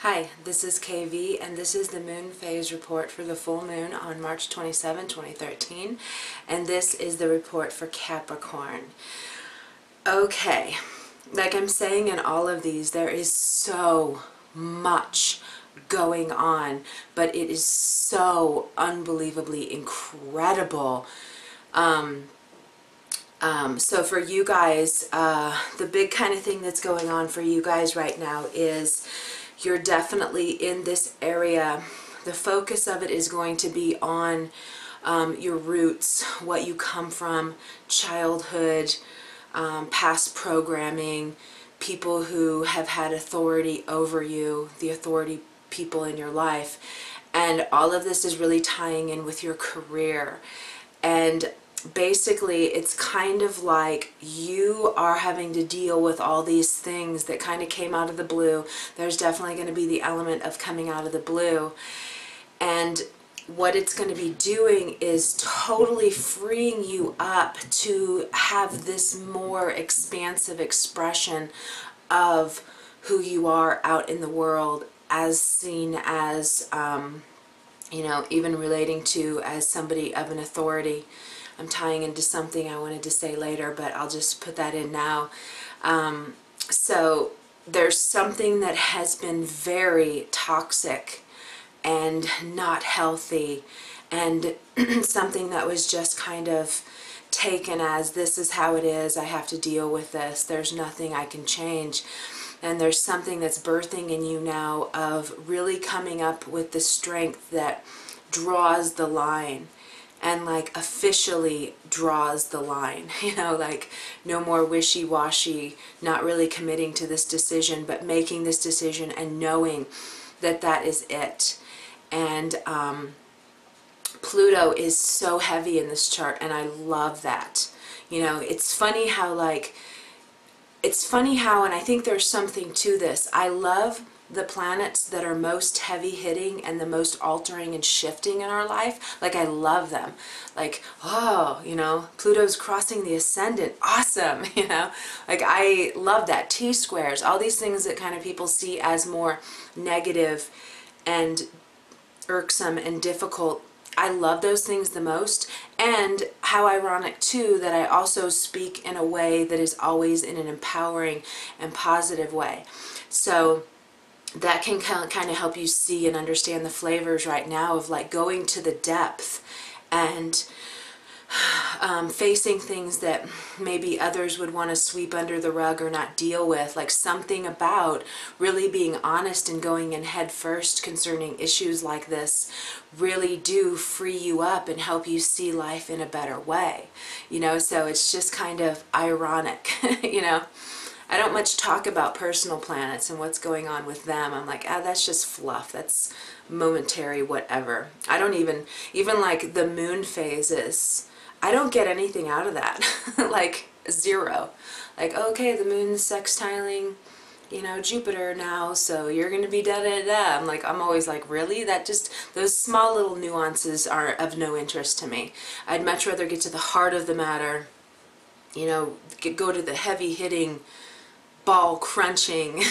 Hi, this is KV, and this is the moon phase report for the full moon on March 27, 2013, and this is the report for Capricorn. Okay, like I'm saying in all of these, there is so much going on, but it is so unbelievably incredible. So for you guys, the big kind of thing that's going on for you guys right now is you're definitely in this area. The focus of it is going to be on your roots, what you come from, childhood, past programming, people who have had authority over you, the authority people in your life. And all of this is really tying in with your career. And basically it's kind of like you are having to deal with all these things that kind of came out of the blue. There's definitely going to be the element of coming out of the blue, and what it's going to be doing is totally freeing you up to have this more expansive expression of who you are out in the world, as seen as you know, even relating to as somebody of an authority. I'm tying into something I wanted to say later, but I'll just put that in now. So there's something that has been very toxic and not healthy, and something that was just kind of taken as, this is how it is, I have to deal with this, there's nothing I can change. And there's something that's birthing in you now of really coming up with the strength that draws the line, and like officially draws the line, you know, like no more wishy-washy, not really committing to this decision, but making this decision and knowing that that is it. And Pluto is so heavy in this chart, and I love that. You know, it's funny how, and I think there's something to this. I love the planets that are most heavy hitting and the most altering and shifting in our life. Like, I love them. Like, oh, you know, Pluto's crossing the ascendant. Awesome. You know, like, I love that. T-squares, all these things that kind of people see as more negative and irksome and difficult. I love those things the most. And how ironic too that I also speak in a way that is always in an empowering and positive way. So that can kind of help you see and understand the flavors right now of like going to the depth and facing things that maybe others would want to sweep under the rug or not deal with. Like, something about really being honest and going in head first concerning issues like this really do free you up and help you see life in a better way, you know. So it's just kind of ironic. You know, I don't much talk about personal planets and what's going on with them. I'm like, ah, that's just fluff. That's momentary, whatever. I don't even like the moon phases, I don't get anything out of that. Like, zero. Like, okay, the moon's sextiling, you know, Jupiter now, so you're going to be da-da-da. I'm always like, really? That just, those small little nuances are of no interest to me. I'd much rather get to the heart of the matter, you know, go to the heavy hitting, ball crunching,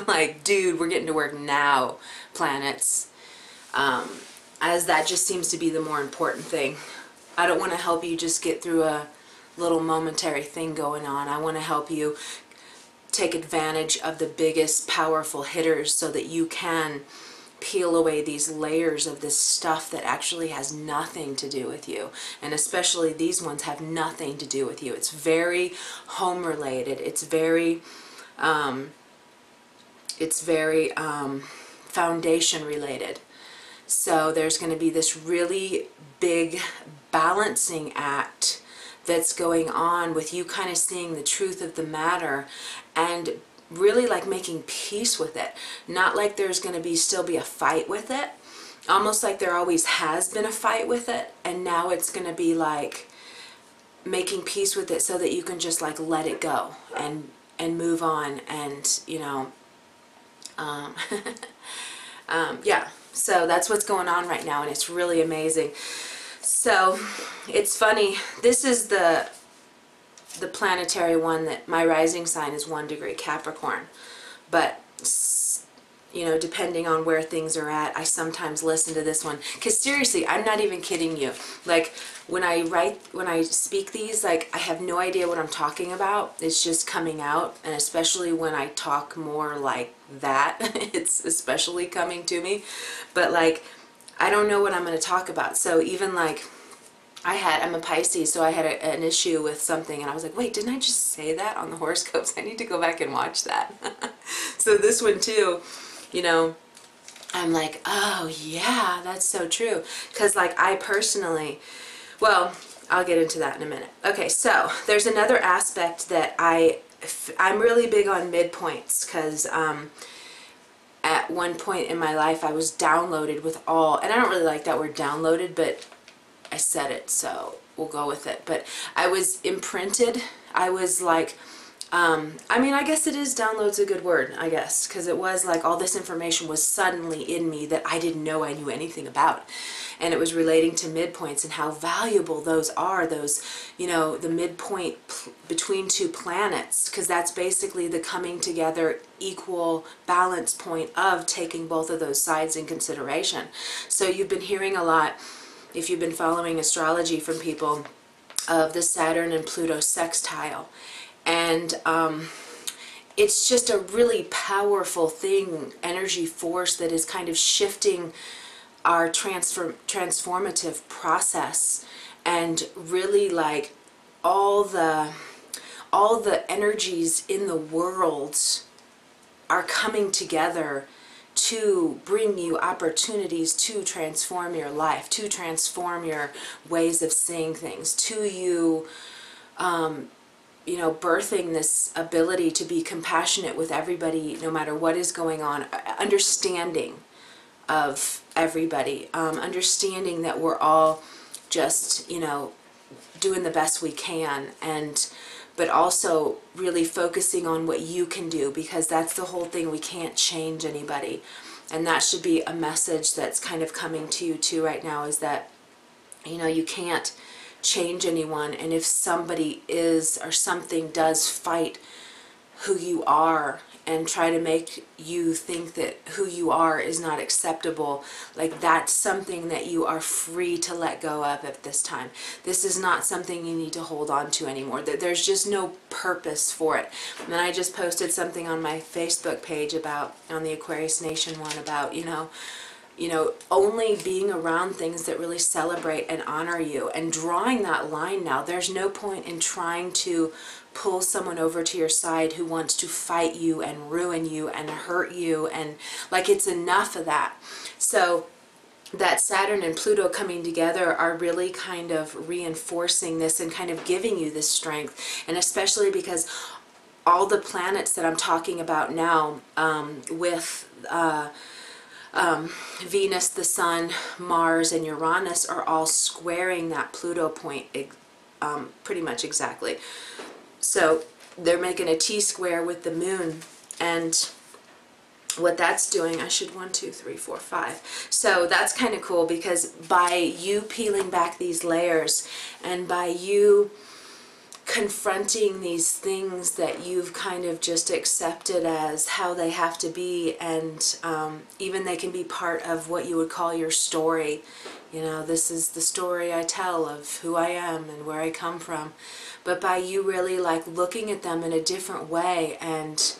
like, dude, we're getting to work now planets, as that just seems to be the more important thing. I don't want to help you just get through a little momentary thing going on. I want to help you take advantage of the biggest powerful hitters so that you can peel away these layers of this stuff that actually has nothing to do with you. And especially these ones have nothing to do with you. It's very home related. It's very foundation related. So there's going to be this really big balancing act that's going on with you kind of seeing the truth of the matter and really like making peace with it. Not like there's going to still be a fight with it, almost like there always has been a fight with it, and now it's going to be like making peace with it so that you can just like let it go and move on, and you know, yeah. So that's what's going on right now, and it's really amazing. So it's funny, this is the planetary one that my rising sign is 1 degree Capricorn, but you know, depending on where things are at, I sometimes listen to this one. Because seriously, I'm not even kidding you. Like, when I speak these, like, I have no idea what I'm talking about. It's just coming out. And especially when I talk more like that, it's especially coming to me. But like, I don't know what I'm going to talk about. So even like, I'm a Pisces, so I had an issue with something, and I was like, wait, didn't I just say that on the horoscopes? I need to go back and watch that. So this one too, you know, I'm like, oh yeah, that's so true. Because like, I personally, well, I'll get into that in a minute. Okay, so there's another aspect that I'm really big on midpoints, because at one point in my life I was downloaded with all, and I don't really like that word downloaded, but I said it, so we'll go with it. But I was imprinted. I was like, I mean, I guess it is download's a good word, I guess, because it was like all this information was suddenly in me that I didn't know I knew anything about. And it was relating to midpoints and how valuable those are, those, you know, the midpoint between two planets, because that's basically the coming together, equal balance point of taking both of those sides in consideration. So you've been hearing a lot, if you've been following astrology, from people, of the Saturn and Pluto sextile. And it's just a really powerful thing, energy force that is kind of shifting our transformative process, and really like all the energies in the world are coming together to bring you opportunities to transform your life, to transform your ways of seeing things, to you, you know, birthing this ability to be compassionate with everybody, no matter what is going on, understanding of everybody, understanding that we're all just, you know, doing the best we can, and but also really focusing on what you can do, because that's the whole thing. We can't change anybody, and that should be a message that's kind of coming to you too right now, is that, you know, you can't change anyone, and if somebody is or something does fight who you are and try to make you think that who you are is not acceptable, like, that's something that you are free to let go of at this time. This is not something you need to hold on to anymore. There's just no purpose for it. And I just posted something on my Facebook page about, on the Aquarius Nation one, about, you know, only being around things that really celebrate and honor you, and drawing that line now. There's no point in trying to pull someone over to your side who wants to fight you and ruin you and hurt you, and like, it's enough of that. So that Saturn and Pluto coming together are really kind of reinforcing this and kind of giving you this strength. And especially because all the planets that I'm talking about now, with Venus, the Sun, Mars, and Uranus, are all squaring that Pluto point pretty much exactly. So they're making a T-square with the Moon, and what that's doing, I should 1, 2, 3, 4, 5. So that's kind of cool, because by you peeling back these layers, and by you confronting these things that you've kind of just accepted as how they have to be, and even they can be part of what you would call your story. You know, this is the story I tell of who I am and where I come from. But by you really like looking at them in a different way, and,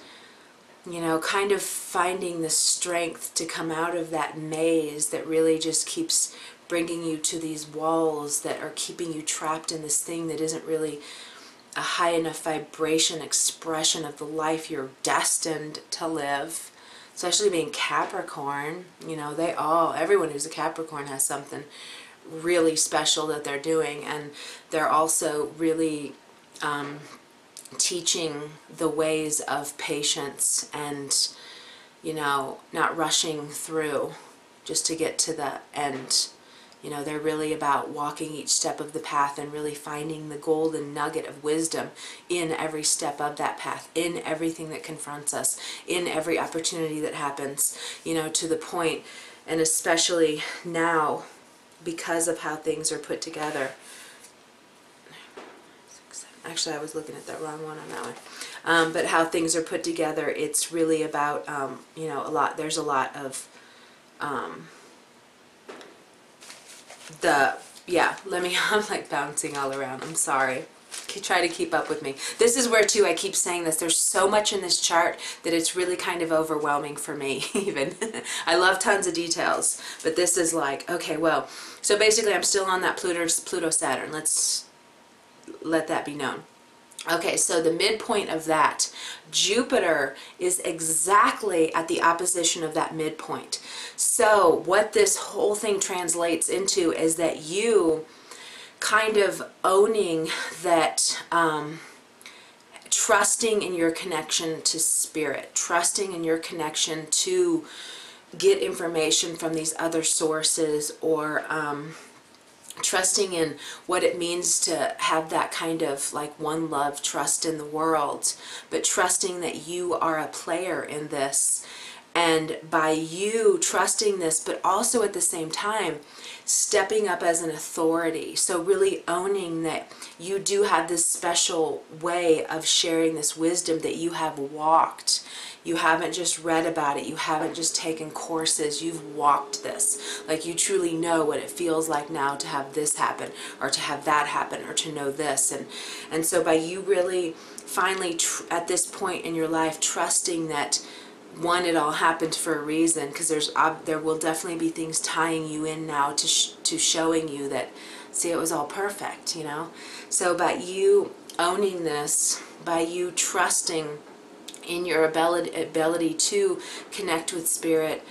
you know, kind of finding the strength to come out of that maze that really just keeps bringing you to these walls that are keeping you trapped in this thing that isn't really a high enough vibration expression of the life you're destined to live. Especially being Capricorn, you know, everyone who's a Capricorn has something really special that they're doing, and they're also really teaching the ways of patience and, you know, not rushing through just to get to the end. You know, they're really about walking each step of the path and really finding the golden nugget of wisdom in every step of that path, in everything that confronts us, in every opportunity that happens, you know, to the point, and especially now, because of how things are put together. 6, 7, Actually, I was looking at the wrong one on that one. But how things are put together, it's really about, you know, there's a lot of, I'm like bouncing all around. I'm sorry. Try to keep up with me. This is where too I keep saying this. There's so much in this chart that it's really kind of overwhelming for me even. I love tons of details, but this is like, okay, well, so basically I'm still on that Pluto Saturn. Let's let that be known. Okay, so the midpoint of that, Jupiter is exactly at the opposition of that midpoint. So what this whole thing translates into is that you kind of owning that, trusting in your connection to spirit, trusting in your connection to get information from these other sources, or trusting in what it means to have that kind of like one love trust in the world, but trusting that you are a player in this. And by you trusting this, but also at the same time stepping up as an authority, so really owning that you do have this special way of sharing this wisdom that you have walked. You haven't just read about it, you haven't just taken courses, you've walked this. Like you truly know what it feels like now to have this happen, or to have that happen, or to know this. And so by you really finally at this point in your life trusting that, one, it all happened for a reason, because there will definitely be things tying you in now to showing you that, see, it was all perfect, you know. So by you owning this, by you trusting in your ability to connect with spirit,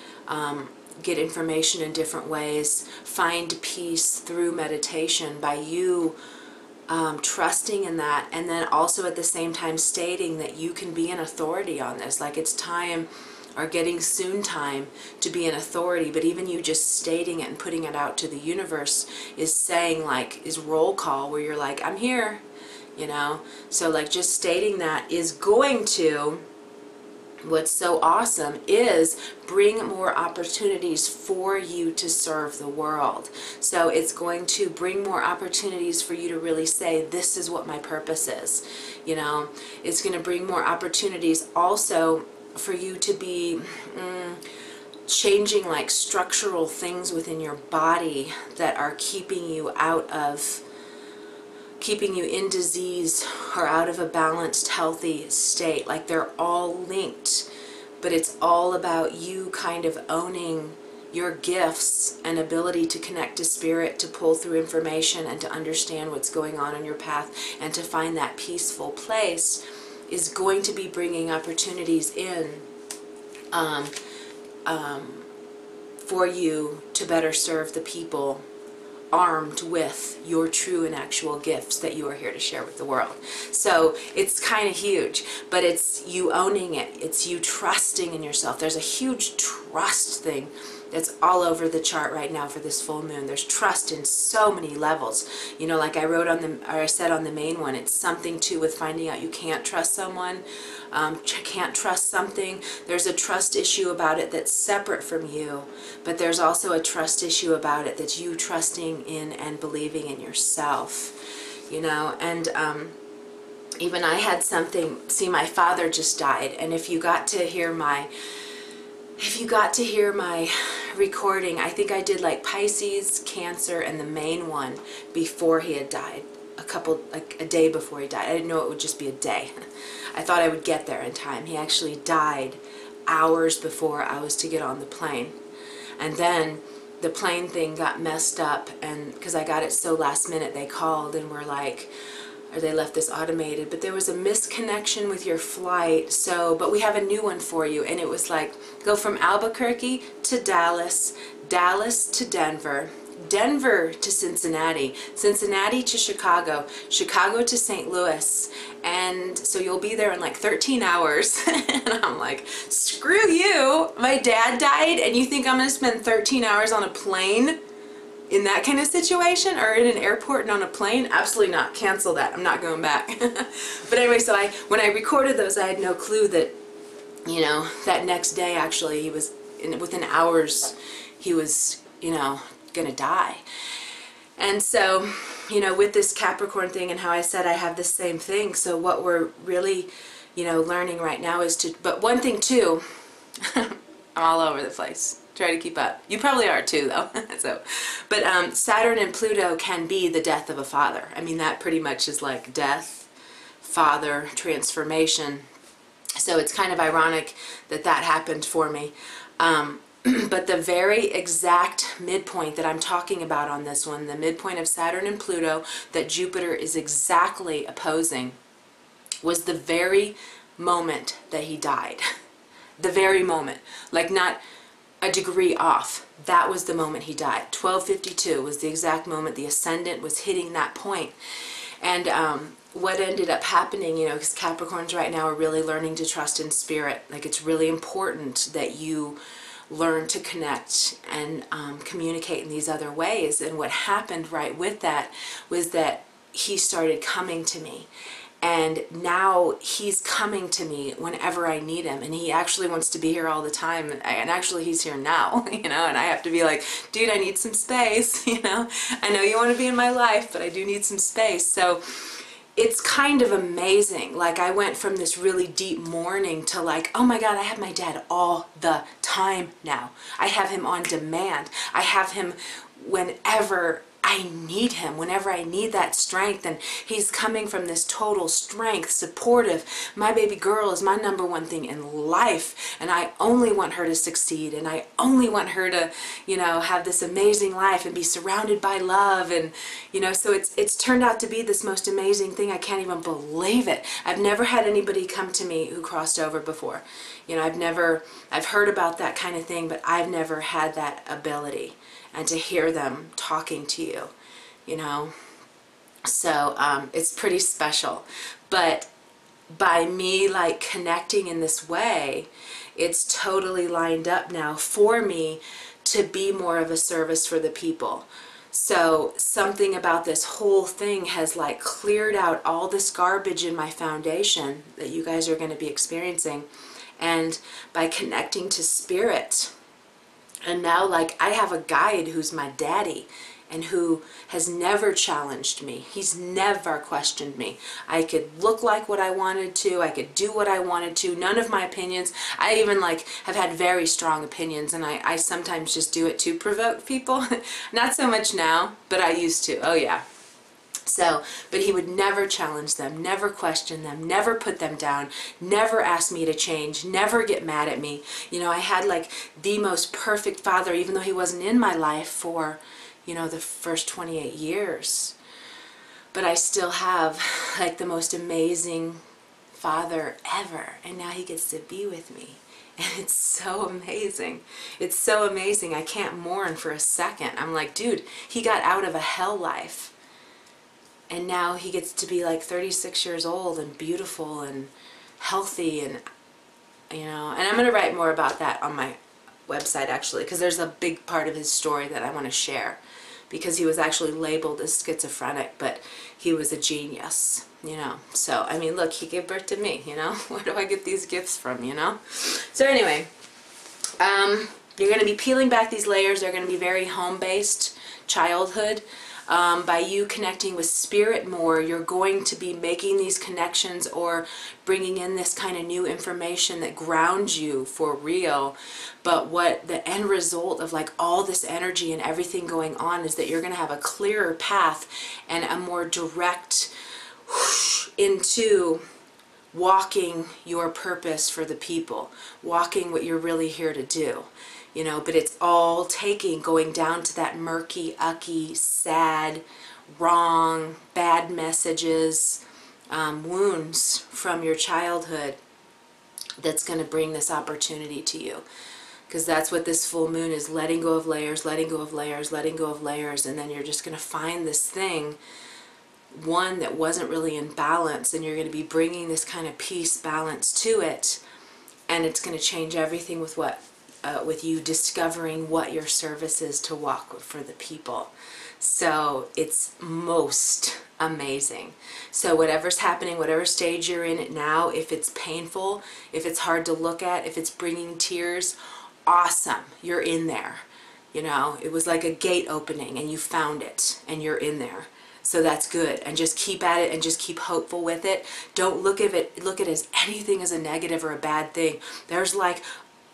get information in different ways, find peace through meditation, by you trusting in that, and then also at the same time stating that you can be an authority on this, like it's time, or getting soon time to be an authority. But even you just stating it and putting it out to the universe is saying, like, is roll call, where you're like, I'm here, you know. So like just stating that is going to, what's so awesome is bring more opportunities for you to serve the world. So it's going to bring more opportunities for you to really say, this is what my purpose is, you know. It's going to bring more opportunities also for you to be changing like structural things within your body that are keeping you in disease or out of a balanced, healthy state. Like they're all linked, but it's all about you kind of owning your gifts and ability to connect to spirit, to pull through information and to understand what's going on in your path, and to find that peaceful place is going to be bringing opportunities in for you to better serve the people, armed with your true and actual gifts that you are here to share with the world. So it's kind of huge, but it's you owning it. It's you trusting in yourself. There's a huge trust thing that's all over the chart right now for this full moon. There's trust in so many levels. You know, like I wrote on the, or I said on the main one, it's something too with finding out you can't trust someone, can't trust something. There's a trust issue about it that's separate from you, but there's also a trust issue about it that's you trusting in and believing in yourself, you know. And even I had something, see, my father just died, and if you got to hear my recording, I think I did like Pisces, Cancer, and the main one before he had died, like a day before he died. I didn't know it would just be a day. I thought I would get there in time. He actually died hours before I was to get on the plane. And then the plane thing got messed up, and because I got it so last minute, they called and were like, or they left this automated, but there was a misconnection with your flight, so, but we have a new one for you. And it was like, go from Albuquerque to Dallas, Dallas to Denver, Denver to Cincinnati, Cincinnati to Chicago, Chicago to St. Louis. And so you'll be there in like 13 hours. And I'm like, screw you, my dad died and you think I'm gonna spend 13 hours on a plane in that kind of situation, or in an airport and on a plane? Absolutely not. Cancel that. I'm not going back. But anyway, so when I recorded those, I had no clue that, you know, that next day actually he was, within hours, he was, you know, gonna die. And so you know, with this Capricorn thing and how I said I have the same thing. So what we're really, you know, learning right now is to, but one thing too, I'm all over the place. Try to keep up. You probably are too, though. So, but Saturn and Pluto can be the death of a father. I mean, that pretty much is like death, father, transformation. So it's kind of ironic that that happened for me. But the very exact midpoint that I'm talking about on this one, the midpoint of Saturn and Pluto that Jupiter is exactly opposing, was the very moment that he died. The very moment. Like not a degree off. That was the moment he died. 1252 was the exact moment the ascendant was hitting that point. And what ended up happening, you know, because Capricorns right now are really learning to trust in spirit. Like it's really important that you learn to connect and communicate in these other ways. And what happened right with that was that he started coming to me. And now he's coming to me whenever I need him. And he actually wants to be here all the time. And actually he's here now, you know, and I have to be like, dude, I need some space, you know. I know you want to be in my life, but I do need some space. So it's kind of amazing. Like I went from this really deep mourning to like, oh my God, I have my dad all the time now. I have him on demand. I have him whenever I need him, whenever I need that strength. And he's coming from this total strength, supportive. My baby girl is my number one thing in life. And I only want her to succeed. And I only want her to, you know, have this amazing life and be surrounded by love. And, you know, so it's turned out to be this most amazing thing. I can't even believe it. I've never had anybody come to me who crossed over before. You know, I've heard about that kind of thing, but I've never had that ability. And to hear them talking to you, you know. So it's pretty special. But by me like connecting in this way, it's totally lined up now for me to be more of a service for the people. So something about this whole thing has like cleared out all this garbage in my foundation that you guys are going to be experiencing. And by connecting to spirit, and now, like, I have a guide who's my daddy and who has never challenged me. He's never questioned me. I could look like what I wanted to. I could do what I wanted to. None of my opinions. I even, like, have had very strong opinions, and I sometimes just do it to provoke people. Not so much now, but I used to. Oh, yeah. So, but he would never challenge them, never question them, never put them down, never ask me to change, never get mad at me. You know, I had like the most perfect father, even though he wasn't in my life for, you know, the first 28 years. But I still have like the most amazing father ever. And now he gets to be with me. And it's so amazing. It's so amazing. I can't mourn for a second. I'm like, dude, he got out of a hell life. And now he gets to be like 36 years old and beautiful and healthy and, you know, and I'm going to write more about that on my website actually, because there's a big part of his story that I want to share, because he was actually labeled as schizophrenic, but he was a genius, you know. So, I mean, look, he gave birth to me, you know. Where do I get these gifts from, you know? So anyway, you're going to be peeling back these layers. They're going to be very home-based, childhood. By you connecting with spirit more, you're going to be making these connections or bringing in this kind of new information that grounds you for real. But what the end result of like all this energy and everything going on is that you're going to have a clearer path and a more direct whoosh into walking your purpose for the people, walking what you're really here to do. You know, but it's all going down to that murky, ucky, sad, wrong, bad messages, wounds from your childhood that's going to bring this opportunity to you. Because that's what this full moon is, letting go of layers, letting go of layers, letting go of layers, and then you're just going to find this thing, one that wasn't really in balance, and you're going to be bringing this kind of peace, balance to it, and it's going to change everything with with you discovering what your service is to walk for the people. So it's most amazing. So whatever's happening, whatever stage you're in it now, if it's painful, if it's hard to look at, if it's bringing tears, awesome, you're in there. You know, it was like a gate opening and you found it and you're in there. So that's good, and just keep at it and just keep hopeful with it. Don't look at it as anything as a negative or a bad thing. There's like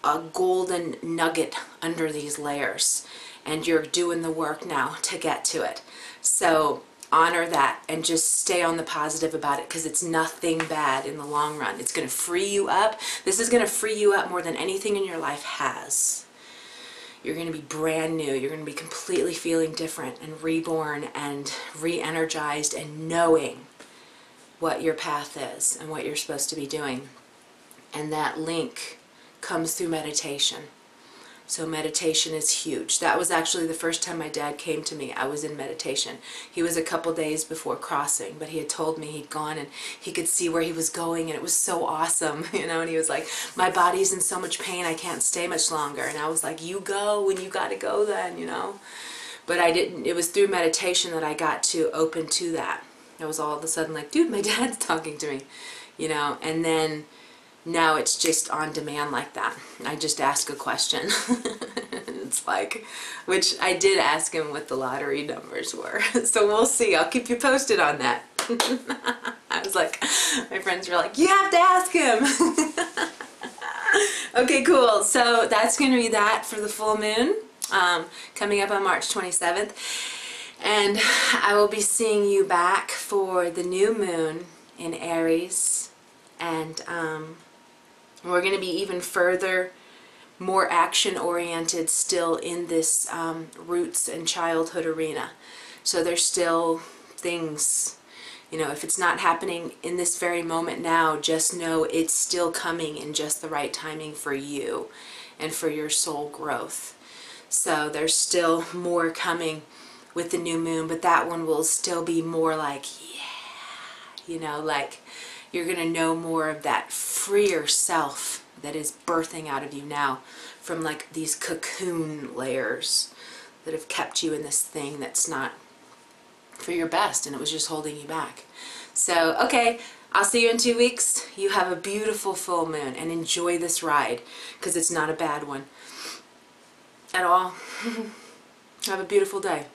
a golden nugget under these layers, and you're doing the work now to get to it. So honor that and just stay on the positive about it, because it's nothing bad in the long run. It's going to free you up. This is going to free you up more than anything in your life has. You're going to be brand new. You're going to be completely feeling different and reborn and re-energized and knowing what your path is and what you're supposed to be doing. And that link comes through meditation. So meditation is huge. That was actually the first time my dad came to me. I was in meditation. He was a couple days before crossing, but he had told me he'd gone and he could see where he was going, and it was so awesome, you know, and he was like, my body's in so much pain, I can't stay much longer. And I was like, you go when you got to go then, you know. But I didn't, it was through meditation that I got to open to that. I was all of a sudden like, dude, my dad's talking to me, you know, and then now it's just on demand like that. I just ask a question. It's like, which I did ask him what the lottery numbers were. So we'll see. I'll keep you posted on that. I was like, my friends were like, you have to ask him. Okay, cool. So that's going to be that for the full moon coming up on March 27th. And I will be seeing you back for the new moon in Aries. And we're going to be even further, more action-oriented still in this roots and childhood arena. So there's still things, you know, if it's not happening in this very moment now, just know it's still coming in just the right timing for you and for your soul growth. So there's still more coming with the new moon, but that one will still be more like, yeah, you know, like, you're going to know more of that freer self that is birthing out of you now from like these cocoon layers that have kept you in this thing that's not for your best, and it was just holding you back. So, okay, I'll see you in 2 weeks. You have a beautiful full moon and enjoy this ride, because it's not a bad one at all. Have a beautiful day.